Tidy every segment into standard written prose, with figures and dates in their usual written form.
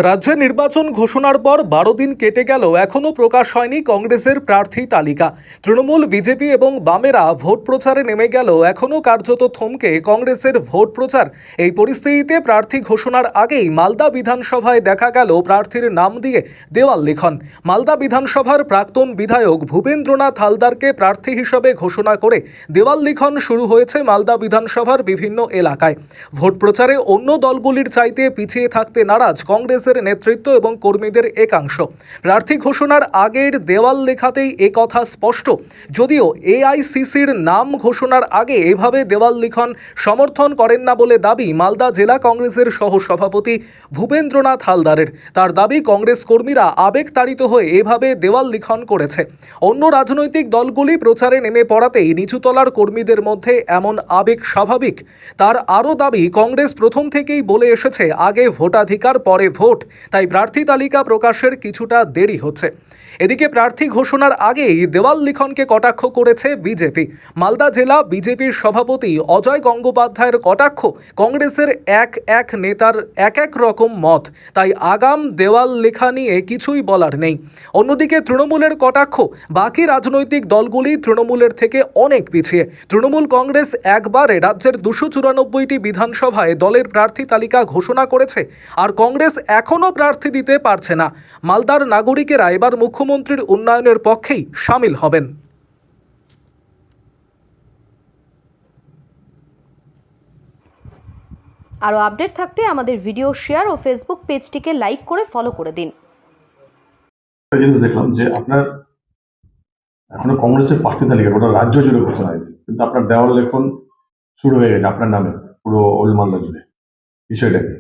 রাজ্যে নির্বাচন ঘোষণার পর ১২ দিন কেটে গেল এখনও প্রকাশ হয়নি কংগ্রেসের প্রার্থী তালিকা। তৃণমূল, বিজেপি এবং বামেরা ভোট প্রচারে নেমে গেল এখনও কার্যত থমকে কংগ্রেসের ভোট প্রচার। এই পরিস্থিতিতে প্রার্থী ঘোষণার আগেই মালদা বিধানসভায় দেখা গেল প্রার্থীর নাম দিয়ে দেওয়াল লিখন। মালদা বিধানসভার প্রাক্তন বিধায়ক ভূপেন্দ্রনাথ হালদারকে প্রার্থী হিসেবে ঘোষণা করে দেওয়াল লিখন শুরু হয়েছে মালদা বিধানসভার বিভিন্ন এলাকায়। ভোট প্রচারে অন্য দলগুলির চাইতে পিছিয়ে থাকতে নারাজ কংগ্রেসের নেতৃত্ব এবং কর্মীদের একাংশ। প্রার্থী ঘোষণার আগের দেওয়াল লেখাতেই এ কথা স্পষ্ট। যদিও এআইসিসির নাম ঘোষণার আগে এভাবে দেওয়াল লিখন সমর্থন করেন না বলে দাবি মালদা জেলা কংগ্রেসের সহসভাপতি ভূপেন্দ্রনাথ হালদারের। তার দাবি, কংগ্রেস কর্মীরা আবেগতাড়িত হয়ে এভাবে দেওয়াল লিখন করেছে। অন্য রাজনৈতিক দলগুলি প্রচারে নেমে পড়াতেই নিচুতলার কর্মীদের মধ্যে এমন আবেগ স্বাভাবিক। তার আরও দাবি, কংগ্রেস প্রথম থেকেই বলে এসেছে আগে ভোটাধিকার পরে ভোট, তাই প্রার্থী তালিকা প্রকাশের কিছুটা দেরি হচ্ছে। এদিকে প্রার্থী ঘোষণার আগেই দেওয়াল লিখনকে কটাক্ষ করেছে বিজেপি। মালদা জেলা বিজেপির সভাপতি অজয় গঙ্গোপাধ্যায়ের কটাক্ষ, কংগ্রেসের এক নেতার এক রকম মত, তাই আগাম দেওয়াল লেখা নিয়ে কিছুই বলার নেই। অন্যদিকে তৃণমূলের কটাক্ষ, বাকি রাজনৈতিক দলগুলি তৃণমূলের থেকে অনেক পিছিয়ে। তৃণমূল কংগ্রেস একবারে রাজ্যের 294টি বিধানসভায় দলের প্রার্থী তালিকা ঘোষণা করেছে, আর কংগ্রেস এখনও প্রার্থী দিতে পারছে না। মালদার নাগরিকেরা এবার মুখ্যমন্ত্রীর উন্নয়নের পক্ষেই সামিল হবেন। আরও আপডেট থাকতে আমাদের ভিডিও শেয়ার ও ফেসবুক পেজটিকে লাইক করে ফলো করে দিন। জিনিস দেখলাম যে আপনার এখনো কংগ্রেসের প্রার্থী তালিকা গোটা রাজ্য জুড়ে ঘোষণা হয়নি, কিন্তু আপনার দেওয়াল লেখন শুরু হয়ে গেছে আপনার নামে পুরো ওল্ড মালদা জুড়ে। বিষয়টা কি?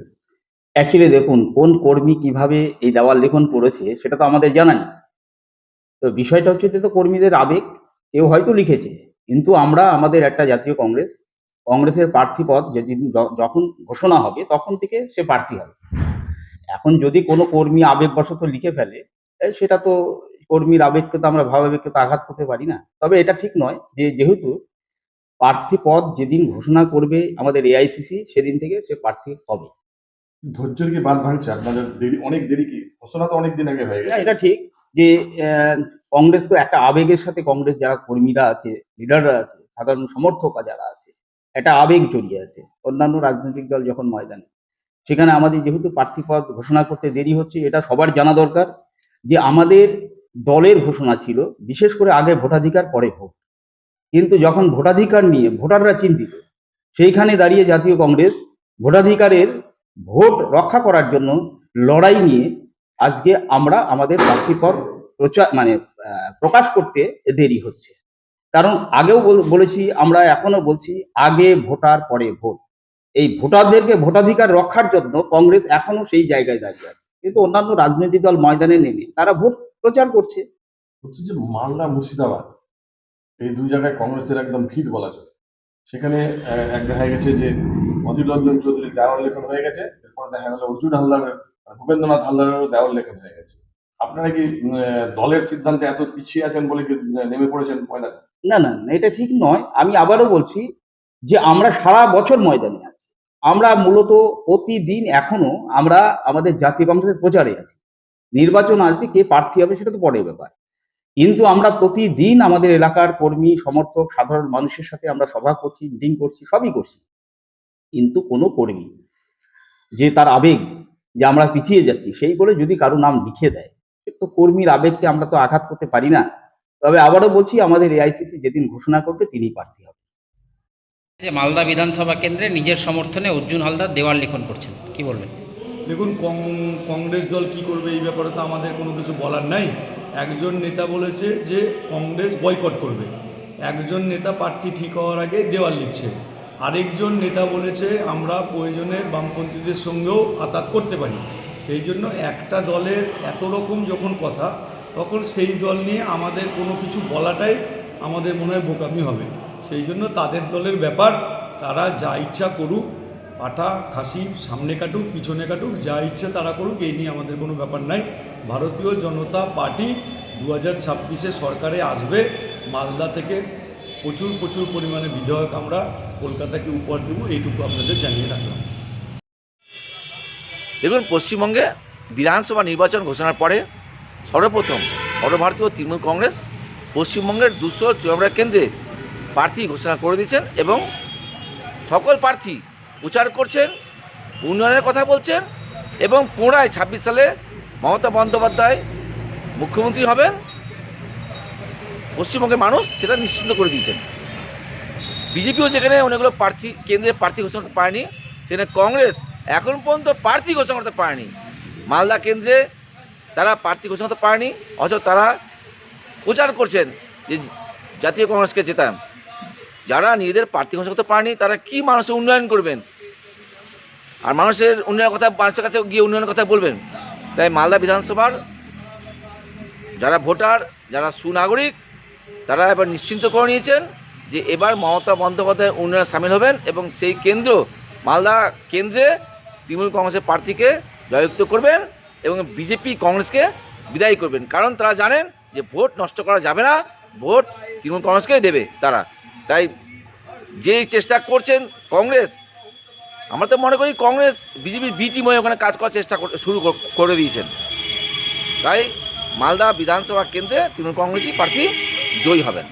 অ্যাকচুয়ালি দেখুন, কোন কর্মী কিভাবে এই দেওয়াল লিখন করেছে সেটা তো আমাদের জানা নেই। তো বিষয়টা হচ্ছে যে তো কর্মীদের আবেগ, কেউ হয়তো লিখেছে, কিন্তু আমরা আমাদের একটা জাতীয় কংগ্রেসের প্রার্থী পদ যেদিন যখন ঘোষণা হবে তখন থেকে সে প্রার্থী হবে। এখন যদি কোনো কর্মী আবেগবশত লিখে ফেলে, সেটা তো কর্মীর আবেগকে তো আমরা ভাবাবেগকে তো আঘাত করতে পারি না। তবে এটা ঠিক নয় যে যেহেতু প্রার্থী পদ যেদিন ঘোষণা করবে আমাদের এআইসিসি, সেদিন থেকে সে প্রার্থী হবে। ধৈর্যের কি বাঁধ ভাঙছে আপনাদের? দেরি, অনেক দেরি। কি ঘোষণা তো অনেক দিন আগে হয়ে গেছে। এটা ঠিক যে কংগ্রেস তো একটা আবেগের সাথে, কংগ্রেস যারা কর্মীরা আছে, লিডাররা আছে, সাধারণ সমর্থক যারা আছে, একটা আবেগ জড়িয়ে আছে। অন্যান্য রাজনৈতিক দল যখন ময়দানে, সেখানে আমাদের যেহেতু প্রার্থী পদ ঘোষণা করতে দেরি হচ্ছে, এটা সবার জানা দরকার যে আমাদের দলের ঘোষণা ছিল বিশেষ করে আগে ভোটাধিকার পরে ভোট, কিন্তু যখন ভোটাধিকার নিয়ে ভোটাররা চিন্তিত, সেইখানে দাঁড়িয়ে জাতীয় কংগ্রেস ভোটাধিকারের ভোট রক্ষা করার জন্য লড়াই নিয়ে আজকে আমরা আমাদের প্রার্থীপদ প্রকাশ করতে দেরি হচ্ছে। কারণ আগেও বলেছি, আমরা এখনো বলছি, আগে ভোটার পরে ভোট। এই ভোটারদেরকে ভোটাধিকার রক্ষার জন্য কংগ্রেস এখনো সেই জায়গায় দাঁড়িয়ে আছে, কিন্তু অন্যান্য রাজনৈতিক দল ময়দানে নেমে তারা ভোট প্রচার করছে। হচ্ছে যে মালদা মুর্শিদাবাদ এই দুই জায়গায় কংগ্রেসের একদম ভিত বলা যায়। সেখানে এক দেখা গেছে যে অধীর রঞ্জন চৌধুরীর দেওয়াল লেখন হয়ে গেছে, এরপর দেখা গেল অর্জুন হালদারের, ভূপেন্দ্রনাথ হালদারেরও দেওয়াল লেখন হয়ে গেছে। আপনারা কি দলের সিদ্ধান্তে এত পিছিয়ে আছেন বলে কি নেমে পড়েছেন ময়দানে? না না না, এটা ঠিক নয়। আমি আবারও বলছি যে আমরা সারা বছর ময়দানে আছি। আমরা মূলত প্রতিদিন এখনো আমরা আমাদের জাতীয় কংগ্রেসের প্রচারে আছি। নির্বাচন আসবে, কে প্রার্থী হবে সেটা তো পরের ব্যাপার, কিন্তু আমরা প্রতিদিন আমাদের এলাকার কর্মী, সমর্থক, সাধারণ মানুষের সাথে আমরা সভা করছি, মিটিং করছি, সবই করছি। কিন্তু কোনো কর্মী যে তার আবেগ যে আমরা পিছিয়ে যাচ্ছি সেই বলে যদি কারো নাম লিখে দেয়, তো কর্মীর আবেগকে আমরা তো আঘাত করতে পারি না। তবে আবারও বলছি, আমাদের এআইসিসি যেদিন ঘোষণা করবে তিনি প্রার্থী হবে। যে মালদা বিধানসভা কেন্দ্রে নিজের সমর্থনে অর্জুন হালদার দেওয়াল লিখন করছেন, কি বলবেন? দেখুন, কংগ্রেস দল কি করবে এই ব্যাপারে তো আমাদের কোনো কিছু বলার নাই। একজন নেতা বলেছে যে কংগ্রেস বয়কট করবে, একজন নেতা প্রার্থী ঠিক হওয়ার আগে দেওয়াল লিখছে, আরেকজন নেতা বলেছে আমরা প্রয়োজনে বামপন্থীদের সঙ্গেও আতাত করতে পারি। সেই জন্য একটা দলের এত রকম যখন কথা, তখন সেই দল নিয়ে আমাদের কোনো কিছু বলাটাই আমাদের মনে হয় বোকামি হবে। সেই জন্য তাদের দলের ব্যাপার, তারা যা ইচ্ছা করুক, পাঠা খাসি সামনে কাটুক পিছনে কাটুক, যা ইচ্ছে তারা করুক, এই নিয়ে আমাদের কোনো ব্যাপার নাই। ভারতীয় জনতা পার্টি 2026-এ সরকারে আসবে। মালদা থেকে প্রচুর পরিমাণে বিধায়ক আমরা কলকাতাকে উপহার দেবো, এইটুকু আপনাদের জানিয়ে রাখলাম। দেখুন, পশ্চিমবঙ্গে বিধানসভা নির্বাচন ঘোষণার পরে সর্বপ্রথম সর্বভারতীয় তৃণমূল কংগ্রেস পশ্চিমবঙ্গের 294 কেন্দ্রে প্রার্থী ঘোষণা করে দিয়েছেন এবং সকল প্রার্থী প্রচার করছেন, উন্নয়নের কথা বলছেন এবং পুনরায় 26 সালে মমতা বন্দ্যোপাধ্যায় মুখ্যমন্ত্রী হবেন পশ্চিমবঙ্গের মানুষ সেটা নিশ্চিন্ত করে দিয়েছেন। বিজেপিও যেখানে অনেকগুলো প্রার্থী কেন্দ্রে প্রার্থী ঘোষণা করতে পারেনি, সেখানে কংগ্রেস এখন পর্যন্ত প্রার্থী ঘোষণা করতে পারেনি। মালদা কেন্দ্রে তারা প্রার্থী ঘোষণা করতে পারেনি, অথচ তারা প্রচার করছেন যে জাতীয় কংগ্রেসকে জেতান। যারা নিজেদের প্রার্থী ঘোষণা করতে পারেনি তারা কি মানুষের উন্নয়ন করবেন, আর মানুষের উন্নয়নের কথা মানুষের কাছে গিয়ে উন্নয়নের কথা বলবেন? তাই মালদা বিধানসভার যারা ভোটার, যারা সুনাগরিক, তারা এবার নিশ্চিন্ত করে নিয়েছেন যে এবার মমতা বন্দ্যোপাধ্যায় উন্নয়নে সামিল হবেন এবং সেই কেন্দ্র মালদা কেন্দ্রে তৃণমূল কংগ্রেসের প্রার্থীকে জয়যুক্ত করবেন এবং বিজেপি কংগ্রেসকে বিদায়ী করবেন। কারণ তারা জানেন যে ভোট নষ্ট করা যাবে না, ভোট তৃণমূল কংগ্রেসকেই দেবে তারা। তাই যেই চেষ্টা করছেন কংগ্রেস, আমরা তো মনে করি কংগ্রেস বিজেপির বি টিম হয়ে ওখানে কাজ করার চেষ্টা শুরু করে দিয়েছেন। তাই মালদা বিধানসভা কেন্দ্রে তৃণমূল কংগ্রেসই প্রার্থী জয়ী হবেন।